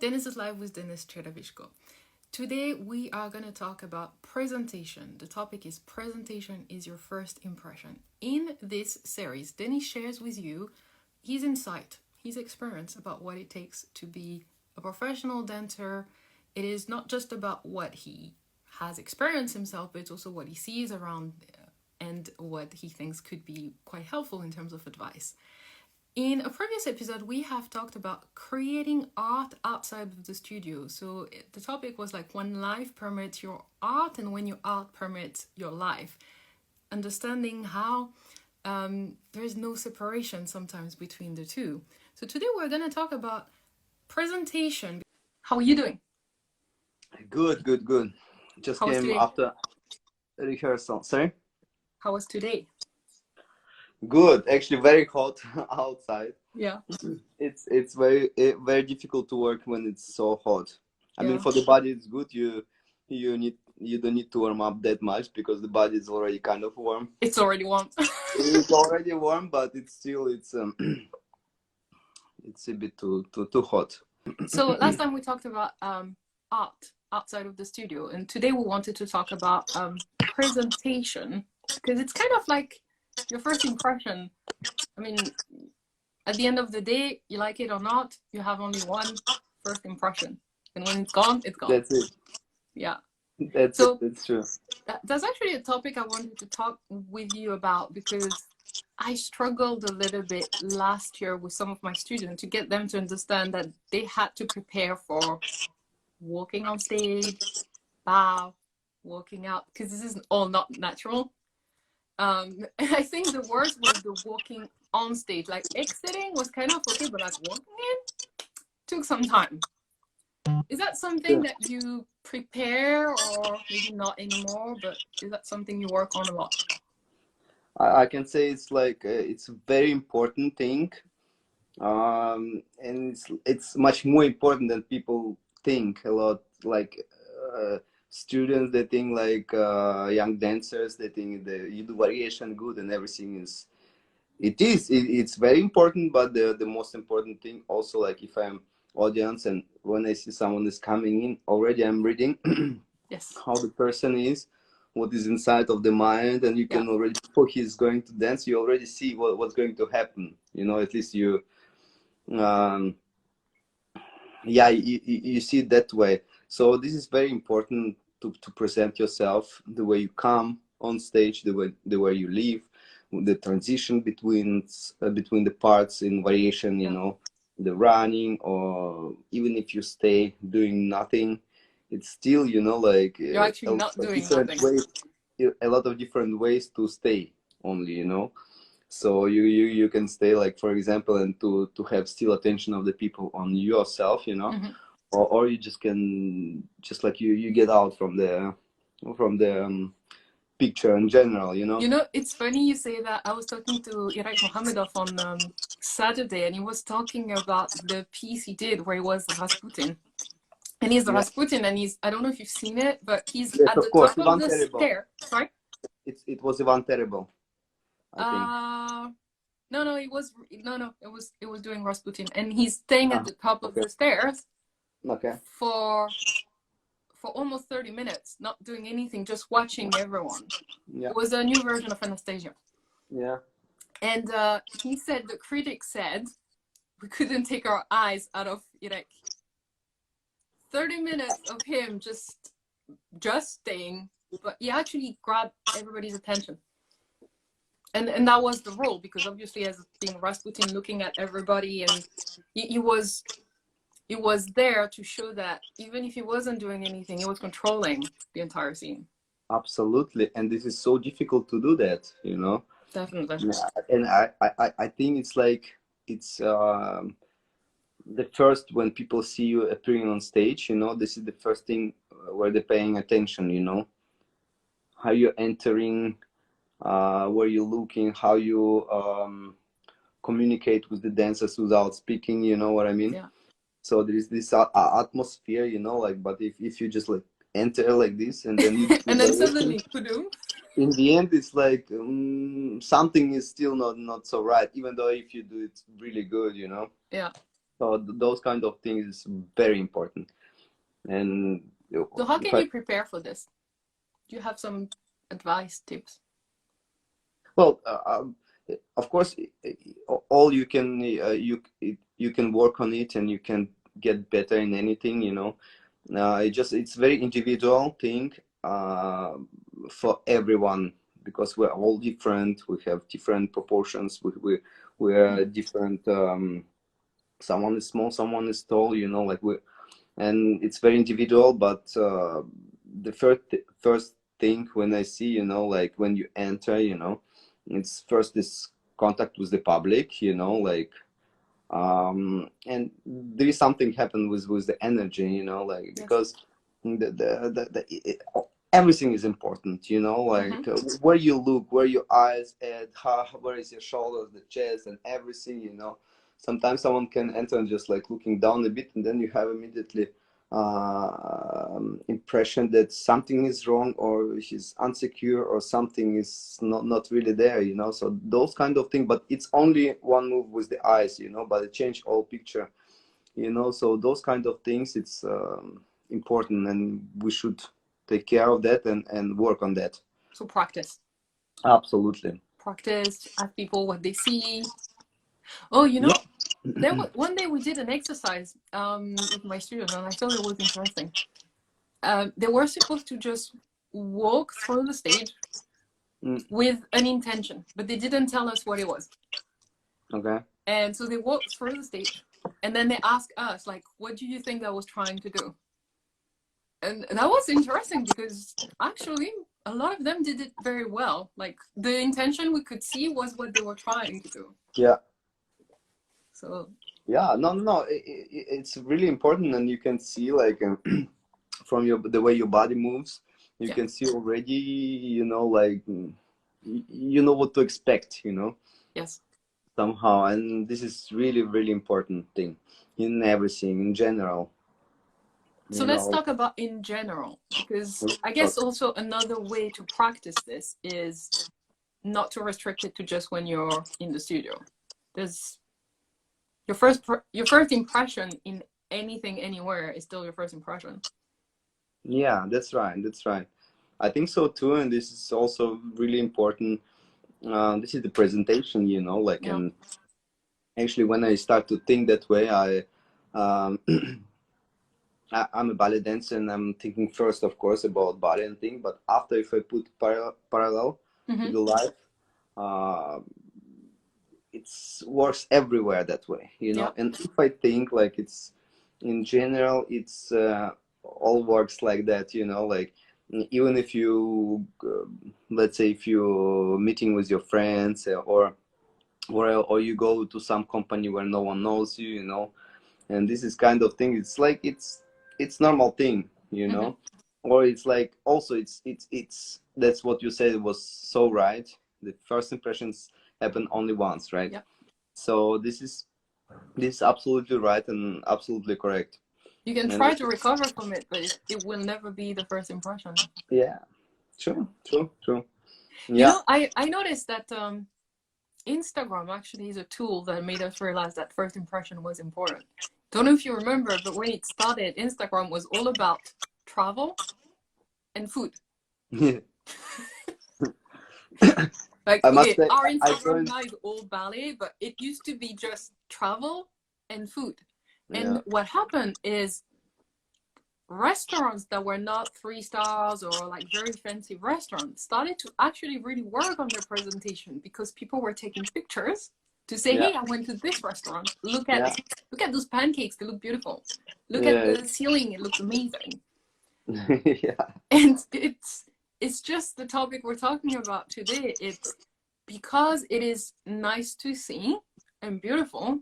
Dennis is live with Dennis Cherevychko. Today we are going to talk about presentation. The topic is presentation is your first impression. In this series, Dennis shares with you his insight, his experience about what it takes to be a professional dancer. It is not just about what he has experienced himself, but it's also what he sees around and what he thinks could be quite helpful in terms of advice. In a previous episode, we have talked about creating art outside of the studio. So the topic was like when life permits your art and when your art permits your life. Understanding how there's no separation sometimes between the two. So today we're going to talk about presentation. How are you doing? Good. Just How was came today? after rehearsal. Sorry? How was today? Good. Actually, very hot outside. Yeah. It's very difficult to work when it's so hot. I mean, for the body, it's good. You don't need to warm up that much because the body is already kind of warm. It's already warm. It's already warm, but it's it's a bit too hot. So last time we talked about art outside of the studio, and today we wanted to talk about presentation, because it's kind of like your first impression. I mean, at the end of the day, you like it or not, you have only one first impression, and when it's gone, it's gone. That's it. Yeah. That's true. That's actually a topic I wanted to talk with you about, because I struggled a little bit last year with some of my students to get them to understand that they had to prepare for walking on stage, bow, walking out, because this is all not natural. And I think the worst was the walking on stage. Like exiting was kind of okay, but like walking in took some time. Is that something that you prepare, or maybe not anymore, but is that something you work on a lot? I can say it's like it's a very important thing, and it's much more important than people think a lot. Like students, they think like young dancers, they think that you do variation good and everything is. It's very important, but the most important thing also, like if I'm audience and when I see someone is coming in, already I'm reading Yes. how the person is, what is inside of the mind, and you can already, before he's going to dance, you already see what's going to happen, you know, at least you you see it that way. So this is very important to present yourself the way you come on stage, the way you live, the transition between the parts in variation, you know, the running, or even if you stay doing nothing, it's still, you know, like you're actually not doing nothing. A lot of different ways to stay only, you know. So you can stay, like for example, and to have still attention of the people on yourself, you know. Or you just can just like you get out from the picture in general, you know. You know, it's funny you say that. I was talking to Iraq Mohamedov on Saturday, and he was talking about the piece he did where he was Rasputin. And he's the Rasputin, and he's, I don't know if you've seen it, but he's at the top of the stair. Sorry? It was Ivan Terrible, I think. No, it was doing Rasputin, and he's staying at the top of the stairs for almost 30 minutes, not doing anything, just watching everyone. It was a new version of Anastasia. And he said, the critics said, we couldn't take our eyes out of Irek. 30 minutes of him just staying, but he actually grabbed everybody's attention. And that was the role, because obviously as being Rasputin, looking at everybody, and he was there to show that even if he wasn't doing anything, he was controlling the entire scene. Absolutely, and this is so difficult to do that, you know. Definitely. And I think it's like it's the first, when people see you appearing on stage, you know, this is the first thing where they're paying attention, you know, how you're entering, where you're looking, how you communicate with the dancers without speaking, you know what I mean? So there is this atmosphere, you know, like, but if you just like enter like this and then you and then suddenly in the end it's like something is still not so right, even though if you do it really good, you know. So those kind of things is very important. And So how if can I, you prepare for this? Do you have some advice, tips? well, of course, all you can you can work on it, and you can get better in anything, you know. It's very individual thing for everyone, because we're all different. We have different proportions. We are Mm-hmm. different. Someone is small, someone is tall. You know, like we, and it's very individual. But the first thing when I see, you know, like when you enter, you know, it's first this contact with the public, you know, like and there is something happen with the energy, you know, like Yes. because everything is important, you know, Mm-hmm. like where you look, where your eyes at, where is your shoulders, the chest, and everything, you know. Sometimes someone can enter and just like looking down a bit, and then you have immediately impression that something is wrong, or he's insecure, or something is not really there, you know. So those kind of things, but it's only one move with the eyes, you know, but it change all picture, you know. So those kind of things, it's important, and we should take care of that and work on that. So practice. Absolutely. Practice, ask people what they see. Oh, you Yeah. know, there was one day we did an exercise with my students, and I thought it was interesting. They were supposed to just walk through the stage Mm, with an intention, but they didn't tell us what it was. okay. And so they walked through the stage, and then they asked us, like, what do you think I was trying to do? And that was interesting because actually a lot of them did it very well. Like the intention we could see was what they were trying to do. Yeah. So Yeah. No. It's really important, and you can see like from the way your body moves, you yeah, can see already, you know, like you know what to expect, you know, yes. somehow. And this is really important thing in everything in general, So you let's know. talk about in general, because I So, guess also another way to practice this is not to restrict it to just when you're in the studio. There's your first impression in anything anywhere is still your first impression. yeah, that's right, I think so too. And this is also really important. This is the presentation, you know, like. Yeah. And actually when I start to think that way, um, I'm a ballet dancer, and I'm thinking first, of course, about ballet and thing. But after, if I put parallel to Mm-hmm. the life, uh, it works everywhere that way, you Yeah. know. And if I think like it's in general, it's all works like that, you know. Like even if you, let's say, if you're meeting with your friends, or you go to some company where no one knows you, you know, and this is kind of thing, it's like it's normal thing, you Mm-hmm. know. Or it's like also it's that's what you said was so right. The first impressions happen only once, right? Yeah. So this is absolutely right and absolutely correct. You can And try to recover from it, but it will never be the first impression. yeah, true, You yeah. know, I noticed that Instagram actually is a tool that made us realize that first impression was important. Don't know if you remember, but when it started, Instagram was all about travel and food. Like, I must okay, say, our I Instagram joined. now is all ballet, but it used to be just travel and food. Yeah, And what happened is restaurants that were not 3 stars or like very fancy restaurants started to actually really work on their presentation because people were taking pictures to say, yeah, hey, I went to this restaurant, yeah, look at those pancakes, they look beautiful, look at yeah. the ceiling, it looks amazing. Yeah, And it's just the topic we're talking about today. It's because it is nice to see and beautiful,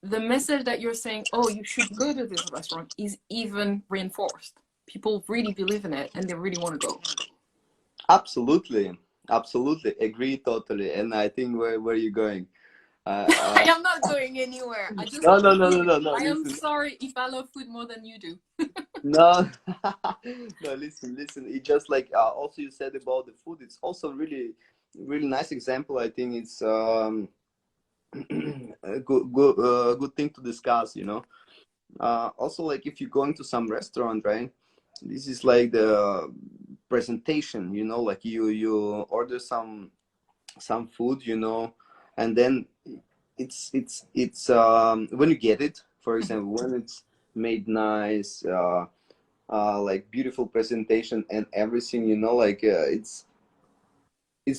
the message that you're saying, oh, you should go to this restaurant, is even reinforced. People really believe in it and they really want to go. absolutely agree totally. And I think where you going, I am not going anywhere. I just no, no, love no, no, food. no, no. I am Listen, sorry if I love food more than you do. no, no. Listen. It just like also you said about the food. It's also really nice example. I think it's a good thing to discuss, you know. Also, like if you're going to some restaurant, right? This is like the presentation, you know, like you order some food, you know, and then it's when you get it, for Mhm. example, when it's made nice, like beautiful presentation and everything, you know, like it's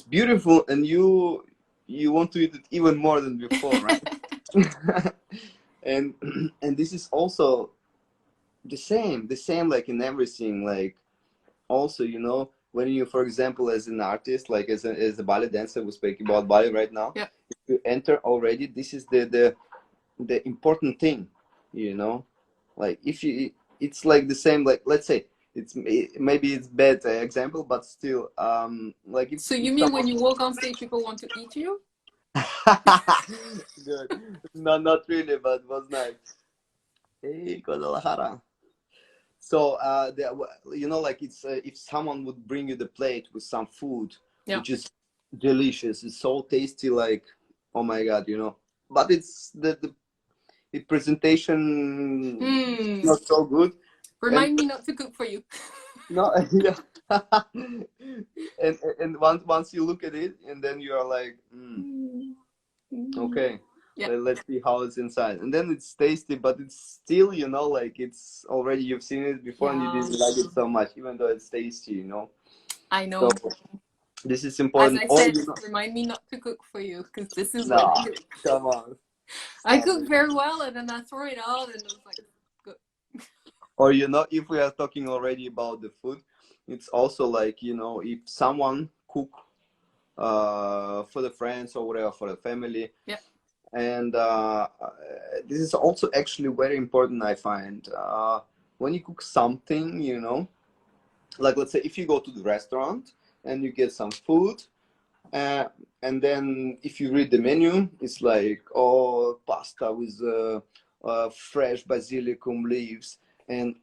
beautiful, and you want to eat it even more than before, right? and and this is also the same like in everything, like also, you know, when you, for example, as an artist, like as a ballet dancer, we speak about ballet right now, Yeah. if you enter already, this is the important thing, you know, like if you, it's like the same, like let's say maybe it's bad example, but still, like So you if mean when someone you walk on stage, people want to eat you? good, no, not really, but it was nice. Hey, Guadalajara. So, you know, like it's if someone would bring you the plate with some food, Yeah. which is delicious, it's so tasty, like oh my god, you know. But it's the presentation Hmm. not so good, and Remind me not to cook for you. no, yeah, and once you look at it, and then you are like, Hmm. Hmm. okay, Yeah. let's see how it's inside, and then it's tasty, but it's still, you know, like it's already you've seen it before and you Yeah. didn't like it so much, even though it's tasty, you know. I So know. this is As important. I Or said, you know, remind me not to cook for you because this is what no, I do. come on, I stop cook it. very well and then I throw it out and it's like good. Or you know, if we are talking already about the food, it's also like, you know, if someone cook for the friends or whatever, for the family, Yeah. and this is also actually very important, I find, when you cook something, you know, like let's say if you go to the restaurant and you get some food, uh, and then if you read the menu, it's like, oh, pasta with fresh basilicum leaves and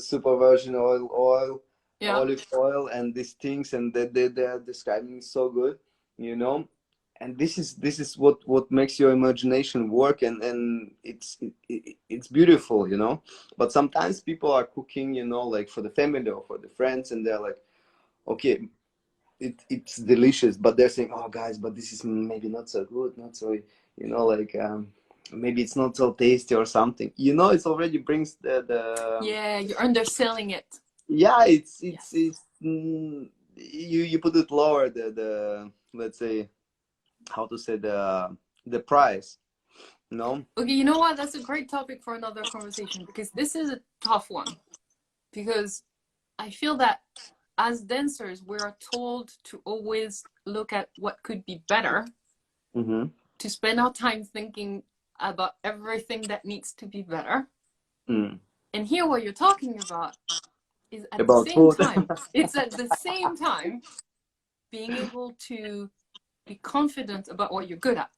super virgin Yeah. olive oil, and these things, and they're describing so good, you know. And this is what makes your imagination work, and it's beautiful, you know. But sometimes people are cooking, you know, like for the family or for the friends, and they're like, okay, it's delicious, but they're saying, oh guys, but this is maybe not so good, not so, you know, like maybe it's not so tasty or something, you know. It's already brings the Yeah, you're underselling it. yeah, Yes. you put it lower, the let's say, how to say, the price, no. Okay, you know what? That's a great topic for another conversation because this is a tough one. Because I feel that as dancers, we are told to always look at what could be better, Mm-hmm. to spend our time thinking about everything that needs to be better. Mm. And here, what you're talking about is at the About same food. time, it's at the same time being able to be confident about what you're good at.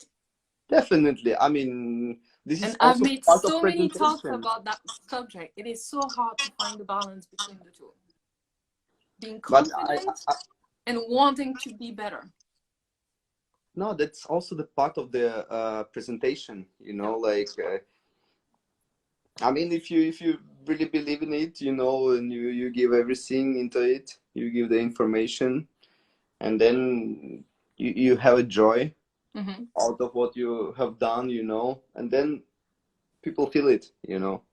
Definitely, I mean, this is And I've also made part of so many talks presentation. about that subject. It is so hard to find the balance between the two. Being But confident and wanting to be better. no, that's also the part of the presentation, you Yeah. know, like I mean, if you really believe in it, you know, and you give everything into it, you give the information, and then you have a joy Mm-hmm. out of what you have done, you know, and then people feel it, you know.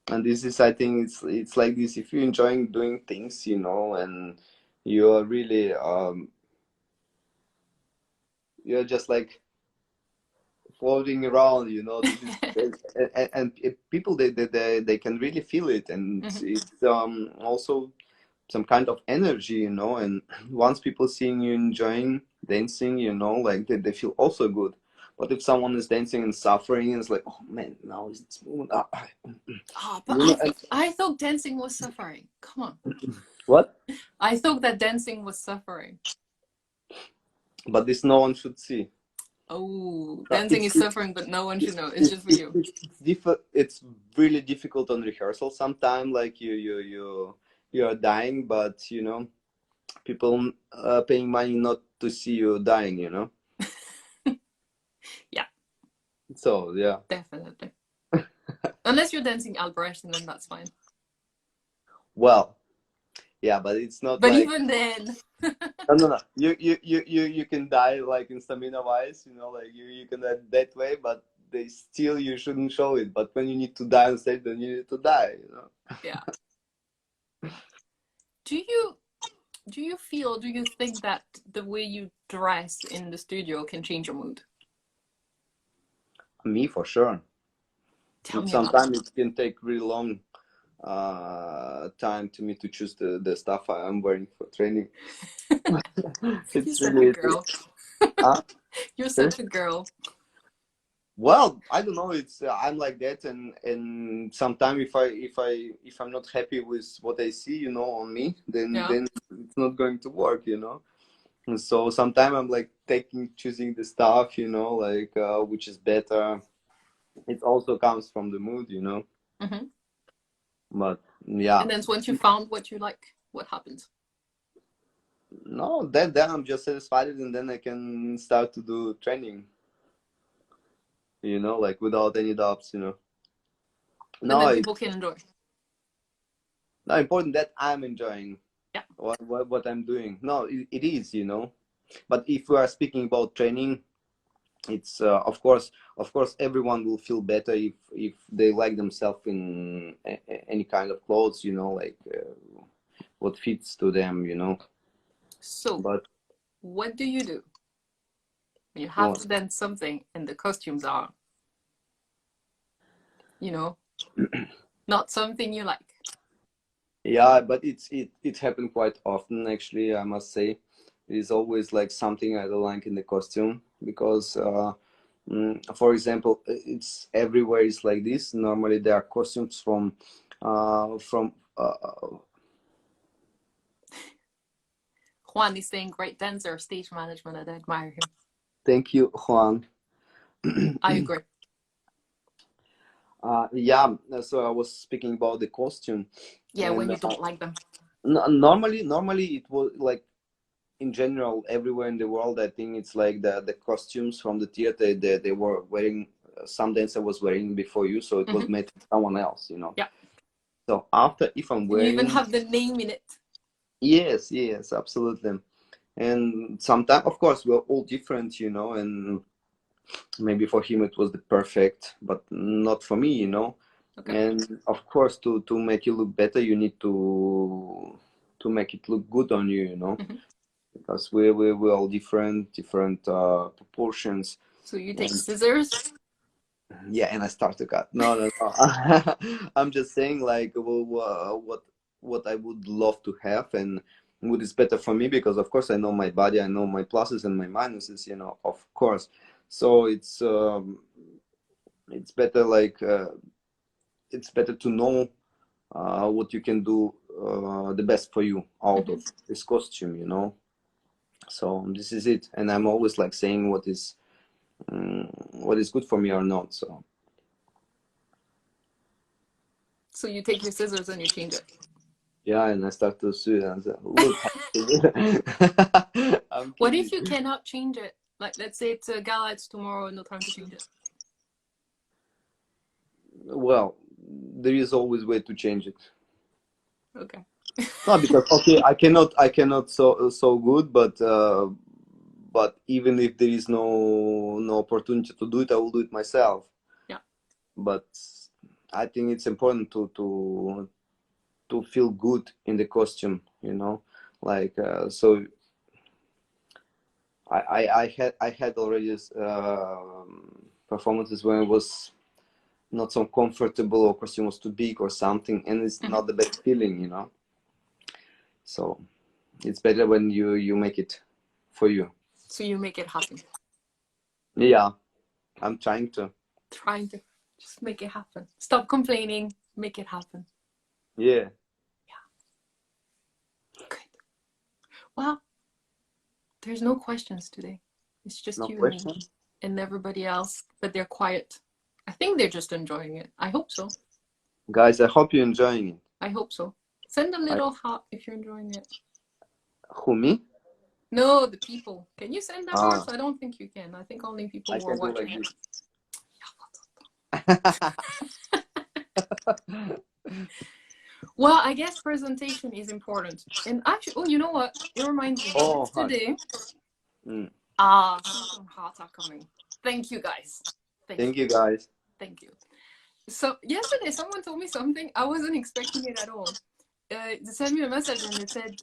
And this is, I think, it's like this. If you're enjoying doing things, you know, and you're really you're just like floating around, you know. This is and people, they can really feel it, and Mm-hmm. it's also some kind of energy, you know. And once people seeing you enjoying dancing, you know, like they feel also good. But if someone is dancing and suffering, it's like, oh man, now it's moving. Oh, but You know, and I thought dancing was suffering. Come on. what? I thought that dancing was suffering. But this no one should see. Oh, Uh, dancing it's is it's suffering, but no one should it's know. It's it's just for it's, you. it's really difficult on rehearsal sometimes. Like you are dying, but you know, people paying money not to see you dying. You know. Yeah, So yeah. definitely. Unless you're dancing Albrecht, and then that's fine. Well, yeah, but it's not But like even then, no. You can die like in stamina wise, like you can die that way, but they still you shouldn't show it. But when you need to die on stage, then you need to die. yeah. Do you do you think that the way you dress in the studio can change your mood? Me for sure. Tell me about it. Sometimes it can take really long time to me to choose the stuff I'm wearing for training. You're It's such a really girl. uh, You're such a girl. well, I don't know. It's I'm like that, and sometimes if I'm not happy with what I see, on me, then Yeah. then it's not going to work. And so sometimes I'm like choosing the stuff, like which is better. It also comes from the mood. Mm-hmm. But yeah, And then once you found what you like, what happens? no, then I'm just satisfied, and then I can start to do training. Like without any doubts. And No, then people it's can enjoy. not important that I'm enjoying Yeah. what I'm doing. No, it is. But if we are speaking about training, it's of course everyone will feel better if they like themselves in any kind of clothes, like what fits to them. So, But what do you do? You have no, to dance something, and the costumes are, you know, not something you like. yeah, but it happened quite often, actually, I must say. It is always like something I don't like in the costume because for example, it's everywhere is like this. Normally there are costumes from Juan is saying great dancer, stage management, and I admire him. thank you, Juan. I agree. Yeah, so I was speaking about the costume, Yeah, when and you don't like them. normally it was like in general everywhere in the world. I think it's like the costumes from the theater they were wearing. Some dancer was wearing before you, so it was Mm-hmm. made for someone else. Yeah. So after, if I'm And you even wearing, have the name in it. yes, absolutely. And sometimes, of course, we're all different, and maybe for him it was the perfect, but not for me. Okay. And of course, to make you look better, you need to make it look good on you, Mm-hmm. because we're all different proportions. So you take And scissors. yeah, and I start to cut. No. I'm just saying, like, what I would love to have, and what is better for me, because of course I know my body, I know my pluses and my minuses, of course. So it's better, like, it's better to know what you can do the best for you out Mm-hmm. of this costume. So this is it, and I'm always like saying what is good for me or not. So So you take your scissors and you change it. yeah, and I start to see it and say, look, I'm What kidding. if you cannot change it? Like, let's say it's a gala, it's tomorrow, no time to change it. Well, there is always way to change it. Okay. No, because okay, I cannot so good, but even if there is no opportunity to do it, I will do it myself. Yeah. But I think it's important to feel good in the costume, like so. I had already performances when it was not so comfortable, or costume was too big or something, and it's Mm-hmm. not the best feeling. So it's better when you make it for you. So you make it happen. Yeah, I'm trying to. Trying to just make it happen. Stop complaining. Make it happen. Yeah. Good. Well, there's no questions today. It's just No you and me question, and everybody else, but they're quiet. I think they're just enjoying it. I hope so. guys. I hope you're enjoying it. I hope so. Send a I little heart if you're enjoying it. Who, me? No, the people. Can you send the Ah, hearts? I don't think you can. I think only people I who are can do watching like it. this. Well, I guess presentation is important. And actually, oh, you know what? It reminds me. Oh, heart. Yesterday, Mm. some hearts are coming. Thank you, guys. Thank Thank you. you, guys. Thank you. So yesterday, someone told me something. I wasn't expecting it at all. They sent me a message and it said,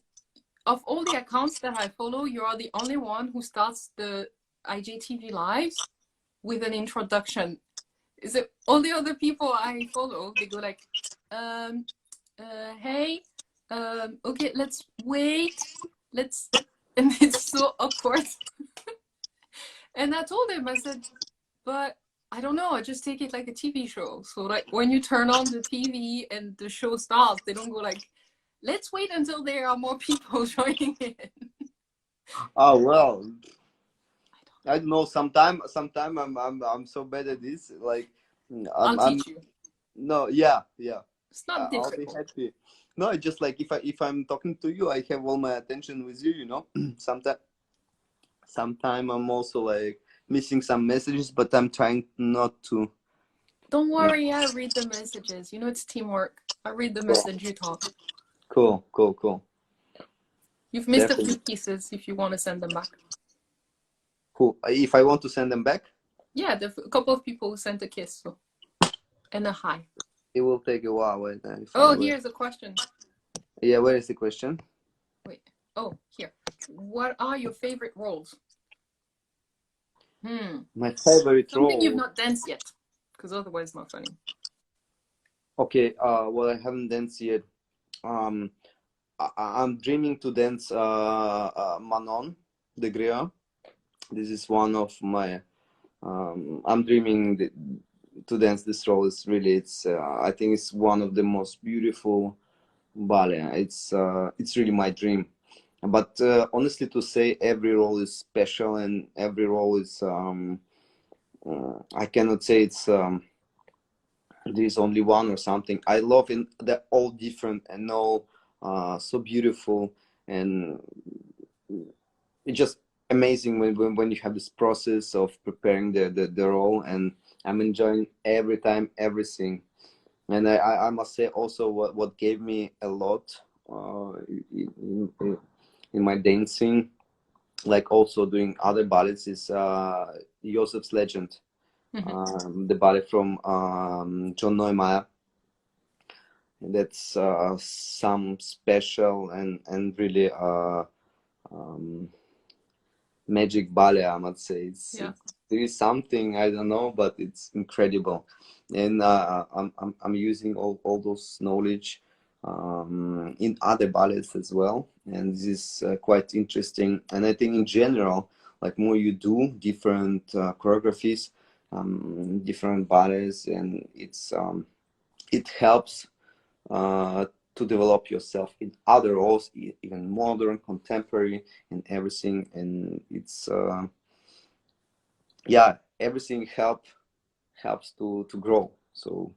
of all the accounts that I follow, you are the only one who starts the IGTV lives with an introduction. So all the other people I follow, they go like, um, hey, okay, let's wait, let's, and it's so awkward. And I told him, I said, but I don't know, I just take it like a TV show. So like when you turn on the TV and the show starts, they don't go like, let's wait until there are more people joining in. Oh well, I don't know. Sometime I'm so bad at this. Like, I'll I'm teach you. no, yeah, yeah. It's not I'll be difficult. happy. No, it's just like if I'm talking to you, I have all my attention with you. You know, sometime I'm also like missing some messages, but I'm trying not to. Don't Yeah. worry, I read the messages. You know, it's teamwork. I read the Cool, message, you talk. cool. You've missed a few Definitely pieces if you want to send them back. cool. If I want to send them back, Yeah, a couple of people who sent a kiss so, and a hi. it will take a while. Wait, Oh, here's a question. yeah, where is the question? Wait. Oh, here. What are your favorite roles? My favorite Something you've role. not danced yet, because otherwise it's not funny. Okay, well, I haven't danced yet. Um, I'm dreaming to dance Manon de Grea. This is one of my. I'm dreaming to dance this role. It's really, I think it's one of the most beautiful ballet. It's really my dream. But honestly, to say every role is special and every role is, I cannot say it's. There is only one or something. I love in they're all different and all so beautiful, and it's just amazing when you have this process of preparing the role, and I'm enjoying every time everything. And I must say also what gave me a lot in my dancing, like also doing other ballets, is Joseph's Legend, the ballet from John Neumeier. That's some special and really um, magic ballet, I must say. Yeah. There is something I don't know, but it's incredible, and I'm using all those knowledge in other ballets as well, and this is quite interesting. And I think in general, like more you do different choreographies, different ballets, and it helps uh, to develop yourself in other roles, even modern, contemporary, and everything. And it's yeah, everything helps to grow. So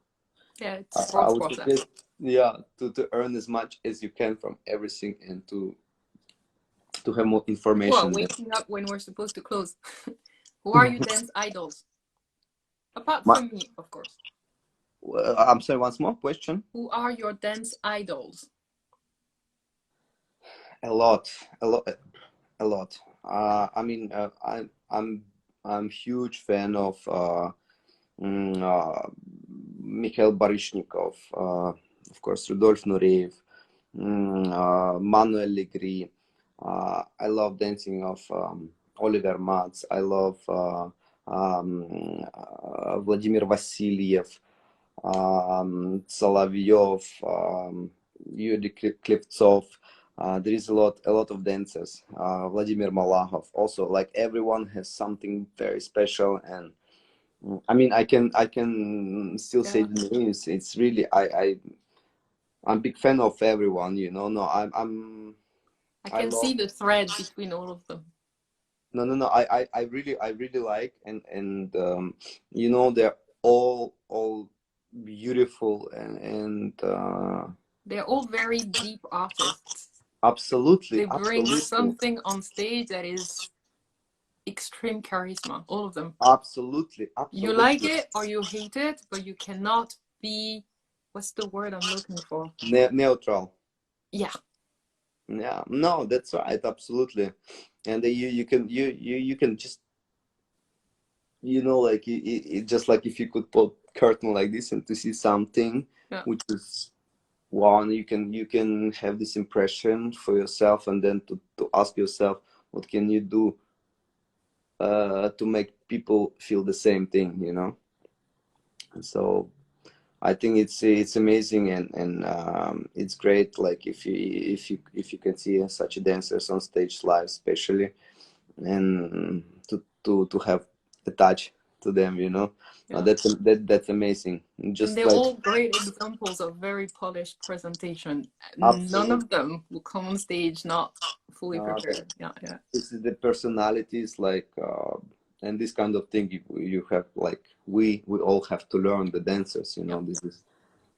Yeah, I, it's a I growth would process. suggest, yeah, to earn as much as you can from everything and to have more Well, information. waking up when we're supposed to close. Who are your dance idols? Apart My, from me, of course. I'm sorry, once more question. Who are your dance idols? A lot, a lot, a lot. I mean, I'm huge fan of Mikhail Baryshnikov, of course, Rudolf Nureyev, Manuel Legris. I love dancing of Oliver Matz. I love Vladimir Vasilyev, Solovyov, Yuri Klevtsov. There is a lot of dancers. Vladimir Malahov. Also, like everyone has something very special, and I mean, I can still say Yeah. the names. It's really I'm a big fan of everyone. No, I I can love. see the thread between all of them. No. I really like, and they're all beautiful and They're all very deep artists. Absolutely, They bring absolutely, something on stage that is extreme charisma, all of them. absolutely, You like absolutely. it or you hate it, but you cannot be, what's the word I'm looking for? Neutral. Yeah, Yeah, no, that's right, absolutely. And you can just, like just like if you could put curtain like this and to see something yeah, which is one, you can have this impression for yourself, and then to ask yourself what can you do to make people feel the same thing. So I think it's amazing, and it's great. Like if you can see such dancers on stage live, especially, and to have a touch to them. yeah. That's amazing. And Just they're like all great examples of very polished presentation. None absolutely, of them will come on stage not fully that prepared. Yeah, yeah. this is the personalities, like and this kind of thing you have, like we all have to learn, the dancers. Yeah. This is,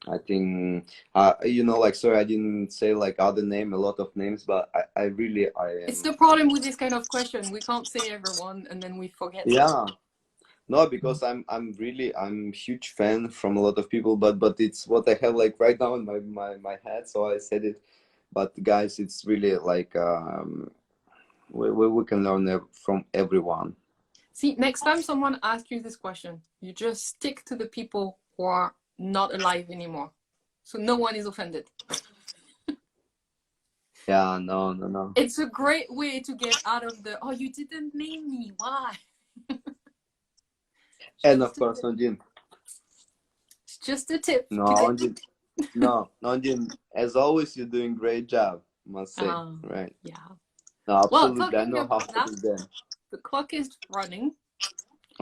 I think, like, sorry, I didn't say like other name, a lot of names, but I really, I It's am, the problem with this kind of question. We can't say everyone and then we forget some. yeah, no, because I'm huge fan from a lot of people, but it's what I have like right now in my head, so I said it. But guys, it's really like we can learn from everyone. See, next time someone asks you this question, you just stick to the people who are not alive anymore. So no one is offended. Yeah, no, no, no. It's a great way to get out of the, oh, you didn't name me. Why? And Just of a course, tip. Nandin. It's just a tip No, today. Nandin. No, Nandin. As always, you're doing great job, must say. Right? Yeah. No, Well, absolutely. I talking know how about hard that, is there. the clock is running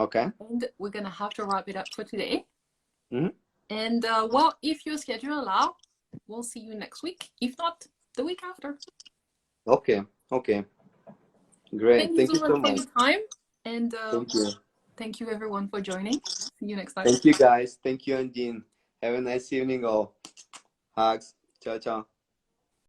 Okay. and we're going to have to wrap it up for today. Mm-hmm. And well, if your schedule allow, we'll see you next week. If not, the week after. Okay. Okay. Great. Thank you Thank so you much so for much. your time. And Thank you. thank you everyone for joining. See you next time. Thank you, guys. Thank you, Nandin. Have a nice evening, all. Hugs. Ciao, ciao.